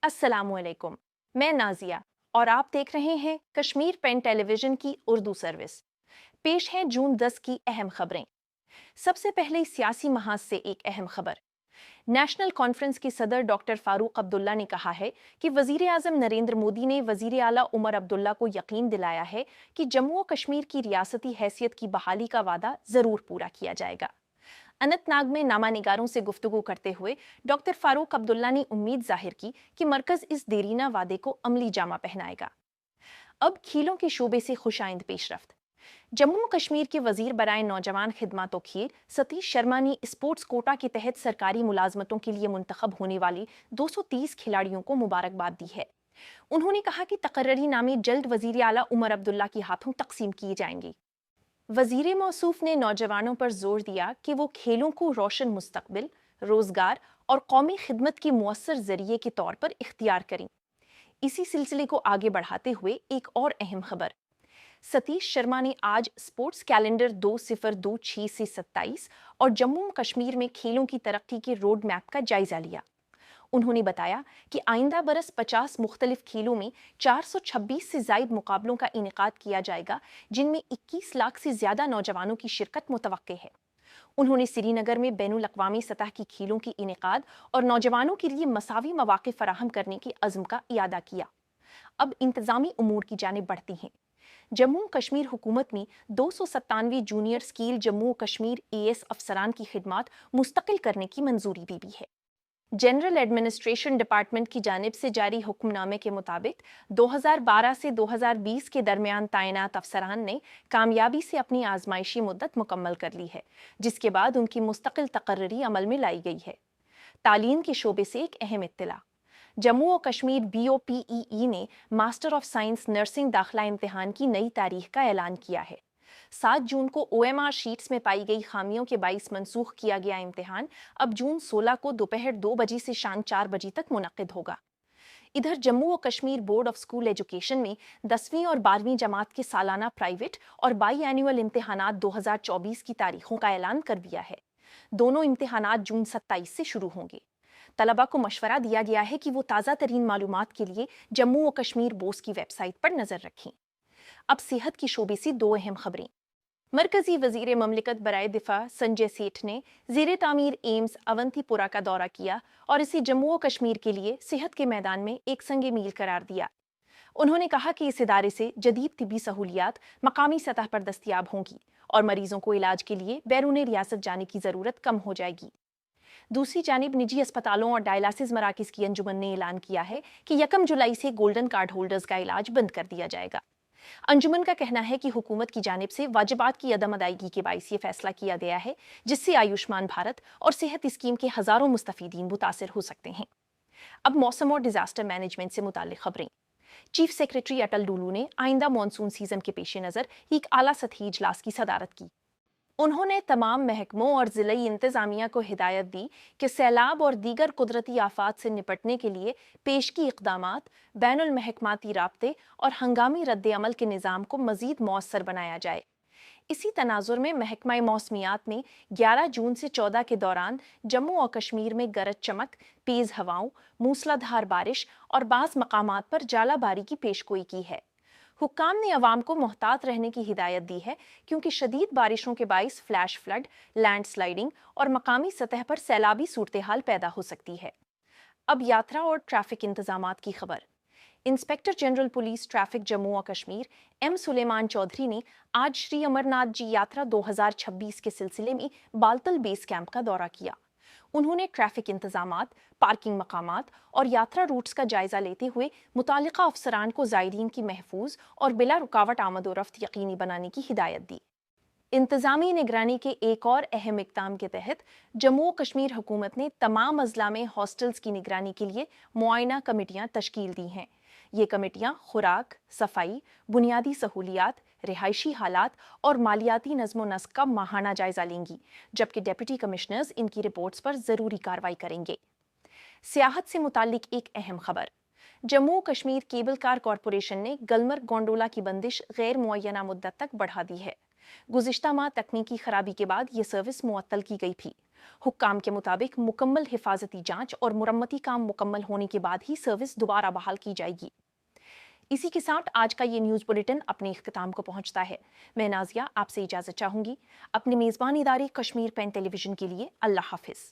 अस्सलाम वालेकुम। मैं नाजिया और आप देख रहे हैं कश्मीर पेन टेलीविजन की उर्दू सर्विस। पेश है जून 10 की अहम खबरें। सबसे पहले सियासी महाज से एक अहम खबर। नेशनल कॉन्फ्रेंस के सदर डॉक्टर फारूक अब्दुल्ला ने कहा है कि वजीर आजम नरेंद्र मोदी ने वजीर आला उमर अब्दुल्ला को यकीन दिलाया है कि जम्मू और कश्मीर की रियासती हैसियत की बहाली का वादा जरूर पूरा किया जाएगा। अनंतनाग में नामा निगारों से गुफ्तगू करते हुए डॉक्टर फारूक अब्दुल्ला ने उम्मीद जाहिर की कि मरकज इस देरीना वादे को अमली जामा पहनाएगा। अब खेलों के शोबे से खुशाइंद पेशरफ्त। जम्मू कश्मीर के वजीर बराए नौजवान खिदमत खेल सतीश शर्मा ने स्पोर्ट्स कोटा के तहत सरकारी मुलाजमतों के लिए मुंतखब होने वाली 230 खिलाड़ियों को मुबारकबाद दी है। उन्होंने कहा कि तकर्री नामे जल्द वजीर आला उमर अब्दुल्ला के हाथों तकसीम किए जाएंगे। वजीर मौसूफ ने नौजवानों पर जोर दिया कि वो खेलों को रोशन मुस्तकबिल, रोजगार और कौमी खिदमत के मुअस्सर जरिए के तौर पर इख्तियार करें। इसी सिलसिले को आगे बढ़ाते हुए एक और अहम खबर। सतीश शर्मा ने आज स्पोर्ट्स कैलेंडर 2026 से 27 और जम्मू कश्मीर में खेलों की तरक्की के रोड मैप का जायजा लिया। उन्होंने बताया कि आइंदा बरस 50 मुख्तलिफ खेलों में 426 से जायद मुकाबलों का इनेकाद किया जाएगा, जिनमें 21 लाख से ज्यादा नौजवानों की शिरकत मुतवक्के है। उन्होंने श्रीनगर में बैनुल अक़वामी सतह की खेलों की इनेकाद और नौजवानों के लिए मसावी मौक़े फराहम करने के अज़्म का इयादा किया। अब इंतजामी उमूर की जानिब बढ़ती हैं। जम्मू कश्मीर हुकूमत ने 297 junior scale Jammu Kashmir AS अफसरान की खिदमात मुस्तकिल करने की मंजूरी दी है। जनरल एडमिनिस्ट्रेशन डिपार्टमेंट की जानिब से जारी हुक्मनामे के मुताबिक 2012 से 2020 के दरमियान तैनात अफसरान ने कामयाबी से अपनी आजमाइशी मुद्दत मुकम्मल कर ली है, जिसके बाद उनकी मुस्तकिल तकर्री अमल में लाई गई है। तालीम के शोबे से एक अहम इत्तला। जम्मू और कश्मीर BOPEE ने मास्टर ऑफ साइंस नर्सिंग दाखिला इम्तिहान की नई तारीख का ऐलान किया है। 7 जून को OMR शीट्स में पाई गई खामियों के बाइस मनसूख किया गया इम्तिहान अब जून 16 को दोपहर 2 बजे से शाम 4 बजे तक मुनक्किद होगा। इधर जम्मू और Kashmir board of school education में 10वीं और 12वीं जमात के सालाना प्राइवेट और बाई एनुअल इम्तिहानात 2024 की तारीखों का ऐलान कर दिया है। दोनों इम्तिहानात जून 27 से शुरू होंगे। तलबा को मशवरा दिया गया है कि वो ताज़ा तरीन मालूमात के लिए जम्मू और कश्मीर बोर्ड की वेबसाइट पर नजर रखें। अब सेहत की शोबे से दो अहम खबरें। मरकजी वजीर ममलिकत बराए दिफा संजय सेठ ने ज़ेरे तामीर एम्स अवंतीपुरा का दौरा किया और इसे जम्मू और कश्मीर के लिए सेहत के मैदान में एक संगे मील करार दिया। उन्होंने कहा कि इस इदारे से जदीद तिबी सहूलियात मकामी सतह पर दस्तियाब होंगी और मरीजों को इलाज के लिए बैरून रियासत जाने की ज़रूरत कम हो जाएगी। दूसरी जानिब निजी अस्पतालों और डायलिसिस मराकज़ की अंजुमन ने ऐलान किया है कि 1 जुलाई से गोल्डन कार्ड होल्डर्स का इलाज बंद कर दिया जाएगा। अंजुमन का कहना है कि हुकूमत की जानिब से वाजिबात की अदम अदायगी के बाइस ये फैसला किया गया है, जिससे आयुष्मान भारत और सेहत स्कीम के हजारों मुस्तफीदीन मुतासिर हो सकते हैं। अब मौसम और डिजास्टर मैनेजमेंट से मुताल्लिक खबरें। चीफ सेक्रेटरी अटल डुलू ने आइंदा मानसून सीजन के पेश नज़र एक आला सतही इजलास की सदारत की। उन्होंने तमाम महकमों और ज़िली इंतज़ामिया को हिदायत दी कि सैलाब और दीगर कुदरती आफात से निपटने के लिए पेशगी इक़दामात, बैनुल महकमाती राब्ते और हंगामी रद्द अमल के निज़ाम को मज़ीद मौसर बनाया जाए। इसी तनाजुर में महकमा मौसमियात ने 11 जून से 14 के दौरान जम्मू और कश्मीर में गरज चमक, तेज़ हवाओं, मूसलाधार बारिश और बाज़ मकामात पर जालाबारी की पेशगोई की है। हुक्काम ने अवाम को मोहतात रहने की हिदायत दी है, क्योंकि शदीद बारिशों के बाइस फ्लैश फ्लड, लैंड स्लाइडिंग और मकामी सतह पर सैलाबी सूरत हाल पैदा हो सकती है। अब यात्रा और ट्रैफिक इंतजामात की खबर। Inspector general police traffic Jammu और कश्मीर M सुलेमान चौधरी ने आज श्री अमरनाथ जी यात्रा 2026 के सिलसिले में बालतल बेस कैंप का दौरा किया। उन्होंने ट्रैफिक इंतजामात, पार्किंग मकामात और यात्रा रूट्स का जायजा लेते हुए मुतालिका अफसरान को ज़ायरीन की महफूज और बिला रुकावट आमद-ओ-रफ्त यकीनी बनाने की हिदायत दी। इंतजामी निगरानी के एक और अहम इक़दाम के तहत जम्मू कश्मीर हुकूमत ने तमाम अजला में हॉस्टल्स की निगरानी के लिए मुआयना कमेटियां तश्कील दी हैं। ये कमेटियां खुराक, सफाई, बुनियादी सहूलियात, रिहायशी हालात और मालियाती नज़्म नस्क का माहाना जायजा लेंगी, जबकि डिप्टी कमिश्नर्स इनकी रिपोर्ट्स पर ज़रूरी कार्रवाई करेंगे। सियाहत से मुताल्लिक एक अहम खबर। Jammu Kashmir cable car corporation ने गलमर्ग गोंडोला की बंदिश गैर मुअय्यना मुद्दत तक बढ़ा दी है। गुज़िश्ता माह तकनीकी खराबी के बाद ये सर्विस मुअत्तल की गई थी। हुक्काम के मुताबिक मुकम्मल हिफाजती जांच और मुरम्मती काम मुकम्मल होने के बाद ही सर्विस दोबारा बहाल की जाएगी। इसी के साथ आज का ये न्यूज़ बुलेटिन अपने इख्तिताम को पहुंचता है। मैं नाजिया आपसे इजाज़त चाहूँगी। अपने मेज़बान इदारे कश्मीर पेन टेलीविज़न के लिए अल्लाह हाफिज़।